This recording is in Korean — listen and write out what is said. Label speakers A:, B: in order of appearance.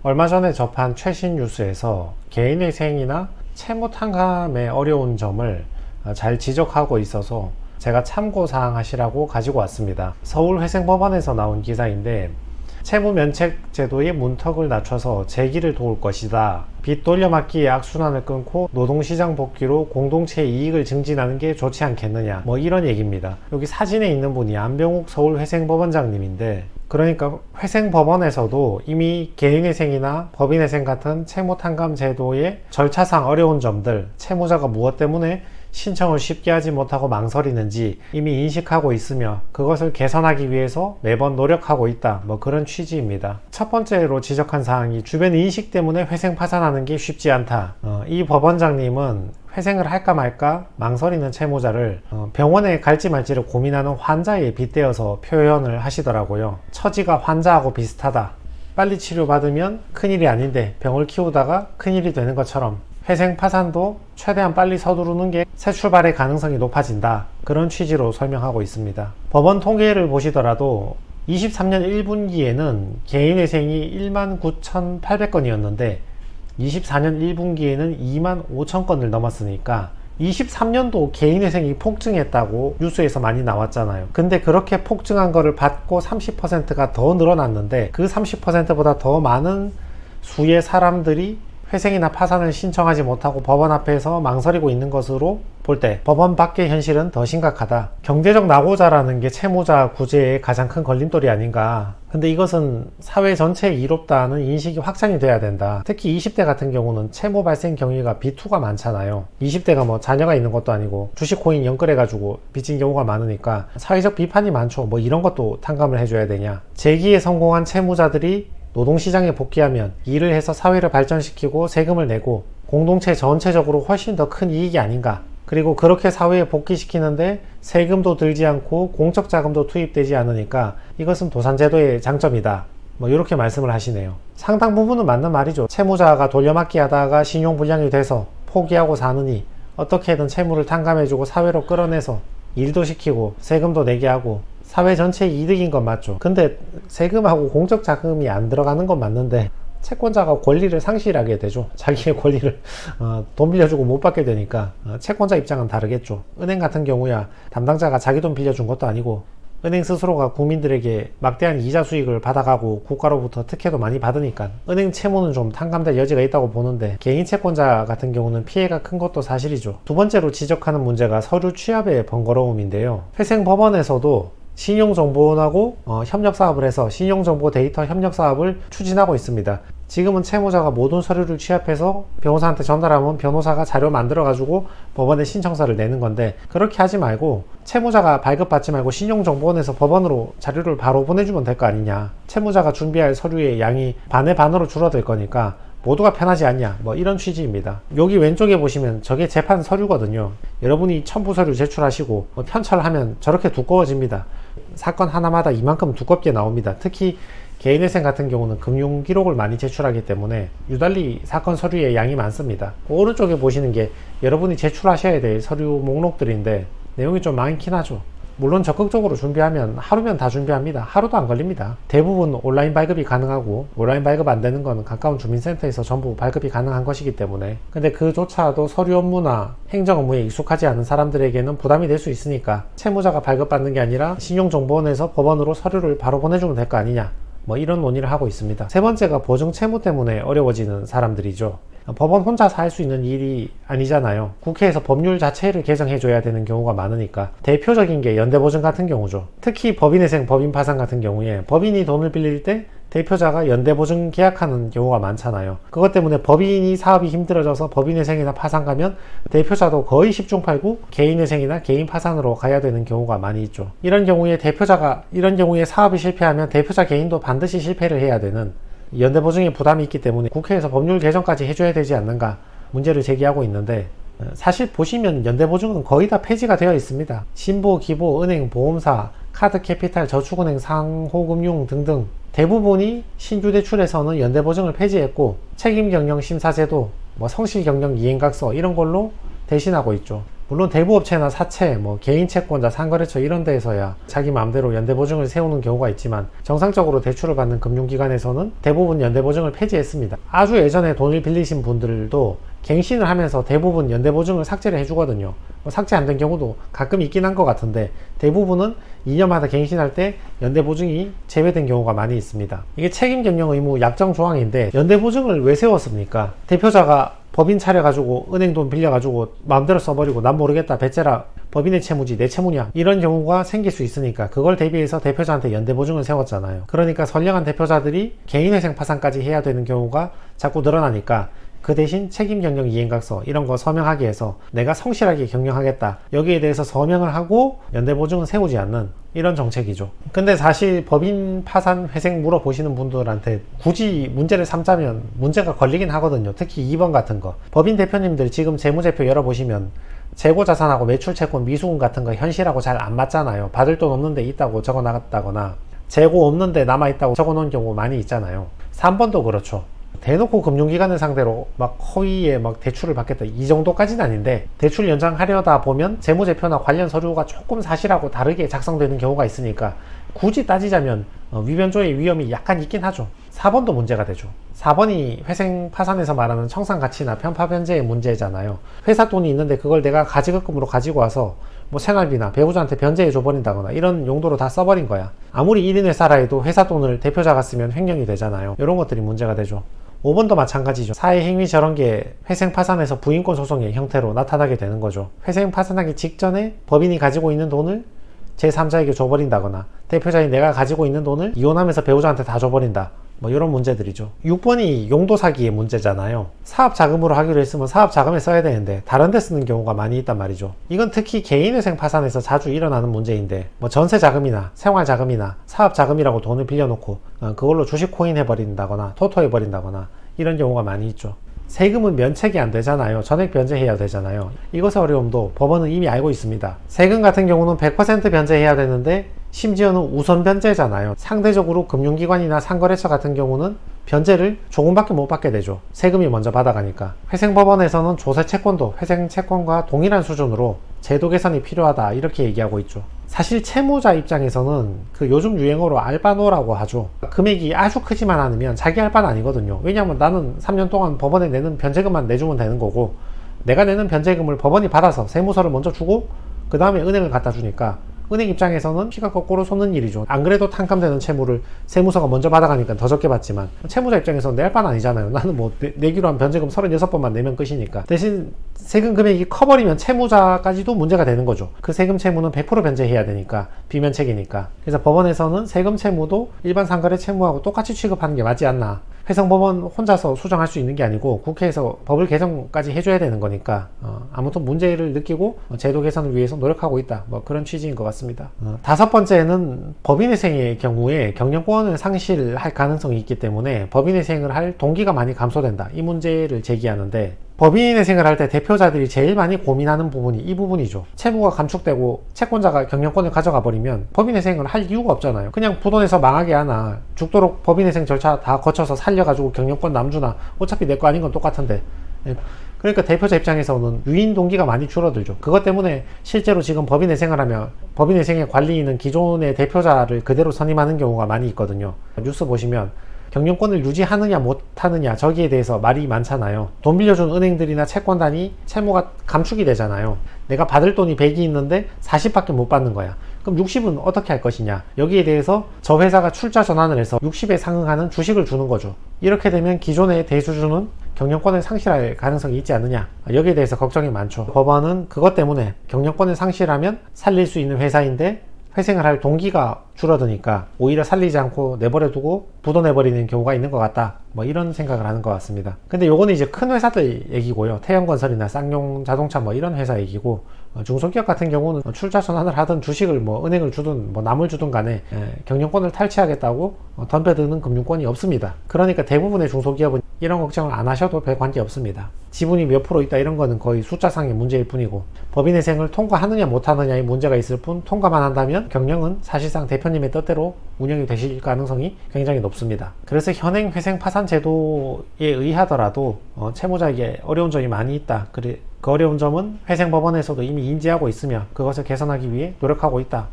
A: 얼마 전에 접한 최신 뉴스에서 개인회생이나 채무 탕감의 어려운 점을 잘 지적하고 있어서 제가 참고사항 하시라고 가지고 왔습니다. 서울회생법원에서 나온 기사인데, 채무 면책 제도의 문턱을 낮춰서 재기를 도울 것이다. 빚 돌려막기의 악순환을 끊고 노동시장 복귀로 공동체 이익을 증진하는 게 좋지 않겠느냐, 뭐 이런 얘기입니다. 여기 사진에 있는 분이 안병욱 서울회생법원장님인데, 그러니까 회생법원에서도 이미 개인회생이나 법인회생 같은 채무탕감 제도의 절차상 어려운 점들, 채무자가 무엇 때문에 신청을 쉽게 하지 못하고 망설이는지 이미 인식하고 있으며 그것을 개선하기 위해서 매번 노력하고 있다, 뭐 그런 취지입니다. 첫 번째로 지적한 사항이 주변 인식 때문에 회생 파산하는 게 쉽지 않다. 이 법원장님은 회생을 할까 말까 망설이는 채무자를 병원에 갈지 말지를 고민하는 환자에 빗대어서 표현을 하시더라고요. 처지가 환자하고 비슷하다. 빨리 치료받으면 큰일이 아닌데 병을 키우다가 큰일이 되는 것처럼 회생 파산도 최대한 빨리 서두르는 게 새 출발의 가능성이 높아진다, 그런 취지로 설명하고 있습니다. 법원 통계를 보시더라도 23년 1분기에는 개인회생이 19,800건이었는데 24년 1분기에는 25,000건을 넘었으니까 23년도 개인회생이 폭증했다고 뉴스에서 많이 나왔잖아요. 근데 그렇게 폭증한 거를 받고 30%가 더 늘어났는데 그 30%보다 더 많은 수의 사람들이 회생이나 파산을 신청하지 못하고 법원 앞에서 망설이고 있는 것으로 볼 때 법원 밖의 현실은 더 심각하다. 경제적 낙오자라는 게 채무자 구제의 가장 큰 걸림돌이 아닌가. 근데 이것은 사회 전체에 이롭다는 인식이 확산이 돼야 된다. 특히 20대 같은 경우는 채무 발생 경위가 비투가 많잖아요. 20대가 뭐 자녀가 있는 것도 아니고 주식 코인 연끌해가지고 빚진 경우가 많으니까 사회적 비판이 많죠. 뭐 이런 것도 탕감을 해줘야 되냐. 재기에 성공한 채무자들이 노동시장에 복귀하면 일을 해서 사회를 발전시키고 세금을 내고 공동체 전체적으로 훨씬 더 큰 이익이 아닌가. 그리고 그렇게 사회에 복귀시키는데 세금도 들지 않고 공적 자금도 투입되지 않으니까 이것은 도산제도의 장점이다, 뭐 이렇게 말씀을 하시네요. 상당 부분은 맞는 말이죠. 채무자가 돌려막기 하다가 신용불량이 돼서 포기하고 사느니 어떻게든 채무를 탕감해주고 사회로 끌어내서 일도 시키고 세금도 내게 하고 사회 전체의 이득인 건 맞죠. 근데 세금하고 공적 자금이 안 들어가는 건 맞는데 채권자가 권리를 상실하게 되죠. 자기의 권리를 돈 빌려주고 못 받게 되니까 채권자 입장은 다르겠죠. 은행 같은 경우야 담당자가 자기 돈 빌려준 것도 아니고 은행 스스로가 국민들에게 막대한 이자 수익을 받아가고 국가로부터 특혜도 많이 받으니까 은행 채무는 좀 탕감될 여지가 있다고 보는데, 개인 채권자 같은 경우는 피해가 큰 것도 사실이죠. 두 번째로 지적하는 문제가 서류 취합의 번거로움인데요. 회생법원에서도 신용정보원하고 협력사업을 해서 신용정보 데이터 협력사업을 추진하고 있습니다. 지금은 채무자가 모든 서류를 취합해서 변호사한테 전달하면 변호사가 자료 만들어 가지고 법원에 신청서를 내는 건데, 그렇게 하지 말고 채무자가 발급받지 말고 신용정보원에서 법원으로 자료를 바로 보내주면 될 거 아니냐. 채무자가 준비할 서류의 양이 반의 반으로 줄어들 거니까 모두가 편하지 않냐, 뭐 이런 취지입니다. 여기 왼쪽에 보시면 저게 재판 서류거든요. 여러분이 첨부 서류 제출하시고 편철하면 저렇게 두꺼워집니다. 사건 하나마다 이만큼 두껍게 나옵니다. 특히 개인회생 같은 경우는 금융기록을 많이 제출하기 때문에 유달리 사건 서류의 양이 많습니다. 오른쪽에 보시는 게 여러분이 제출하셔야 될 서류 목록들인데 내용이 좀 많긴 하죠. 물론 적극적으로 준비하면 하루면 다 준비합니다. 하루도 안 걸립니다. 대부분 온라인 발급이 가능하고, 온라인 발급 안 되는 건 가까운 주민센터에서 전부 발급이 가능한 것이기 때문에, 근데 그조차도 서류 업무나 행정 업무에 익숙하지 않은 사람들에게는 부담이 될 수 있으니까 채무자가 발급받는 게 아니라 신용정보원에서 법원으로 서류를 바로 보내주면 될 거 아니냐, 뭐 이런 논의를 하고 있습니다. 세 번째가 보증 채무 때문에 어려워지는 사람들이죠. 법원 혼자서 할 수 있는 일이 아니잖아요. 국회에서 법률 자체를 개정해 줘야 되는 경우가 많으니까 대표적인 게 연대보증 같은 경우죠. 특히 법인회생, 법인파산 같은 경우에 법인이 돈을 빌릴 때 대표자가 연대보증 계약하는 경우가 많잖아요. 그것 때문에 법인이 사업이 힘들어져서 법인회생이나 파산 가면 대표자도 거의 10중 8구 개인회생이나 개인파산으로 가야 되는 경우가 많이 있죠. 이런 경우에 사업이 실패하면 대표자 개인도 반드시 실패를 해야 되는 연대보증에 부담이 있기 때문에 국회에서 법률 개정까지 해줘야 되지 않는가 문제를 제기하고 있는데, 사실 보시면 연대보증은 거의 다 폐지가 되어 있습니다. 신보, 기보, 은행, 보험사, 카드캐피탈, 저축은행, 상호금융 등등 대부분이 신규대출에서는 연대보증을 폐지했고 책임경영 심사제도, 성실경영 이행각서 이런 걸로 대신하고 있죠. 물론 대부업체나 사채, 개인 채권자, 상거래처 이런 데에서야 자기 마음대로 연대보증을 세우는 경우가 있지만 정상적으로 대출을 받는 금융기관에서는 대부분 연대보증을 폐지했습니다. 아주 예전에 돈을 빌리신 분들도 갱신을 하면서 대부분 연대보증을 삭제를 해주거든요. 삭제 안 된 경우도 가끔 있긴 한 것 같은데 대부분은 2년마다 갱신할 때 연대보증이 제외된 경우가 많이 있습니다. 이게 책임경영 의무 약정 조항인데 연대보증을 왜 세웠습니까? 대표자가 법인 차려가지고 은행 돈 빌려가지고 마음대로 써버리고 난 모르겠다 배째라 법인의 채무지 내 채무냐 이런 경우가 생길 수 있으니까 그걸 대비해서 대표자한테 연대보증을 세웠잖아요. 그러니까 선량한 대표자들이 개인회생 파산까지 해야 되는 경우가 자꾸 늘어나니까 그 대신 책임경영 이행각서 이런 거 서명하게 해서 내가 성실하게 경영하겠다 여기에 대해서 서명을 하고 연대보증은 세우지 않는 이런 정책이죠. 근데 사실 법인 파산 회생 물어보시는 분들한테 굳이 문제를 삼자면 문제가 걸리긴 하거든요. 특히 2번 같은 거. 법인 대표님들 지금 재무제표 열어보시면 재고자산하고 매출채권 미수금 같은 거 현실하고 잘 안 맞잖아요. 받을 돈 없는데 있다고 적어 나갔다거나 재고 없는데 남아있다고 적어 놓은 경우 많이 있잖아요. 3번도 그렇죠. 대놓고 금융기관을 상대로 막 허위에 막 대출을 받겠다 이 정도까지는 아닌데 대출 연장하려다 보면 재무제표나 관련 서류가 조금 사실하고 다르게 작성되는 경우가 있으니까 굳이 따지자면 위변조의 위험이 약간 있긴 하죠. 4번도 문제가 되죠. 4번이 회생 파산에서 말하는 청산가치나 편파변제의 문제잖아요. 회사 돈이 있는데 그걸 내가 가지급금으로 가지고 와서 생활비나 배우자한테 변제해 줘버린다거나 이런 용도로 다 써버린 거야. 아무리 1인 회사라 해도 회사 돈을 대표자가 쓰면 횡령이 되잖아요. 이런 것들이 문제가 되죠. 5번도 마찬가지죠. 사회 행위 저런 게 회생 파산에서 부인권 소송의 형태로 나타나게 되는 거죠. 회생 파산하기 직전에 법인이 가지고 있는 돈을 제3자에게 줘버린다거나 대표자인 내가 가지고 있는 돈을 이혼하면서 배우자한테 다 줘버린다. 이런 문제들이죠. 6번이 용도 사기의 문제잖아요. 사업 자금으로 하기로 했으면 사업 자금에 써야 되는데 다른 데 쓰는 경우가 많이 있단 말이죠. 이건 특히 개인회생 파산에서 자주 일어나는 문제인데 전세 자금이나 생활 자금이나 사업 자금이라고 돈을 빌려놓고 그걸로 주식 코인 해버린다거나 토토 해버린다거나 이런 경우가 많이 있죠. 세금은 면책이 안 되잖아요. 전액 변제해야 되잖아요. 이것의 어려움도 법원은 이미 알고 있습니다. 세금 같은 경우는 100% 변제해야 되는데 심지어는 우선 변제잖아요. 상대적으로 금융기관이나 상거래처 같은 경우는 변제를 조금밖에 못 받게 되죠. 세금이 먼저 받아가니까. 회생법원에서는 조세채권도 회생채권과 동일한 수준으로 제도 개선이 필요하다 이렇게 얘기하고 있죠. 사실 채무자 입장에서는 그 요즘 유행어로 알바노라고 하죠. 금액이 아주 크지만 않으면 자기 할 바는 아니거든요. 왜냐하면 나는 3년 동안 법원에 내는 변제금만 내주면 되는 거고 내가 내는 변제금을 법원이 받아서 세무서를 먼저 주고 그 다음에 은행을 갖다 주니까 은행 입장에서는 피가 거꾸로 솟는 일이죠. 안 그래도 탕감되는 채무를 세무서가 먼저 받아가니까 더 적게 받지만 채무자 입장에서는 내 할 바는 아니잖아요. 나는 내기로 한 변제금 36번만 내면 끝이니까. 대신 세금 금액이 커버리면 채무자까지도 문제가 되는 거죠. 그 세금 채무는 100% 변제해야 되니까 비면책이니까. 그래서 법원에서는 세금 채무도 일반 상거래 채무하고 똑같이 취급하는 게 맞지 않나. 회생법원 혼자서 수정할 수 있는 게 아니고 국회에서 법을 개정까지 해줘야 되는 거니까 아무튼 문제를 느끼고 제도 개선을 위해서 노력하고 있다. 그런 취지인 것 같습니다. 5번째는 법인회생의 경우에 경영권을 상실할 가능성이 있기 때문에 법인회생을 할 동기가 많이 감소된다. 이 문제를 제기하는데 법인회생을 할 때 대표자들이 제일 많이 고민하는 부분이 이 부분이죠. 채무가 감축되고 채권자가 경영권을 가져가 버리면 법인회생을 할 이유가 없잖아요. 그냥 부도내서 망하게 하나 죽도록 법인회생 절차 다 거쳐서 살려가지고 경영권 남주나 어차피 내 거 아닌 건 똑같은데. 그러니까 대표자 입장에서는 유인 동기가 많이 줄어들죠. 그것 때문에 실제로 지금 법인회생을 하면 법인회생의 관리인은 기존의 대표자를 그대로 선임하는 경우가 많이 있거든요. 뉴스 보시면 경영권을 유지하느냐 못하느냐 저기에 대해서 말이 많잖아요. 돈 빌려준 은행들이나 채권단이 채무가 감축이 되잖아요. 내가 받을 돈이 100이 있는데 40밖에 못 받는 거야. 그럼 60은 어떻게 할 것이냐. 여기에 대해서 저 회사가 출자 전환을 해서 60에 상응하는 주식을 주는 거죠. 이렇게 되면 기존의 대주주는 경영권을 상실할 가능성이 있지 않느냐. 여기에 대해서 걱정이 많죠. 법원은 그것 때문에 경영권을 상실하면 살릴 수 있는 회사인데 회생을 할 동기가 줄어드니까 오히려 살리지 않고 내버려두고 부도내버리는 경우가 있는 것 같다. 이런 생각을 하는 것 같습니다. 근데 요거는 이제 큰 회사들 얘기고요. 태영건설이나 쌍용 자동차 이런 회사 얘기고 중소기업 같은 경우는 출자 전환을 하든 주식을 은행을 주든 남을 주든 간에 경영권을 탈취하겠다고 덤벼드는 금융권이 없습니다. 그러니까 대부분의 중소기업은 이런 걱정을 안 하셔도 별 관계 없습니다. 지분이 몇 프로 있다 이런 거는 거의 숫자상의 문제일 뿐이고 법인회생을 통과하느냐 못하느냐의 문제가 있을 뿐 통과만 한다면 경영은 사실상 대표님의 뜻대로 운영이 되실 가능성이 굉장히 높습니다. 그래서 현행 회생 파산 제도에 의하더라도 채무자에게 어려운 점이 많이 있다. 그 어려운 점은 회생법원에서도 이미 인지하고 있으며 그것을 개선하기 위해 노력하고 있다.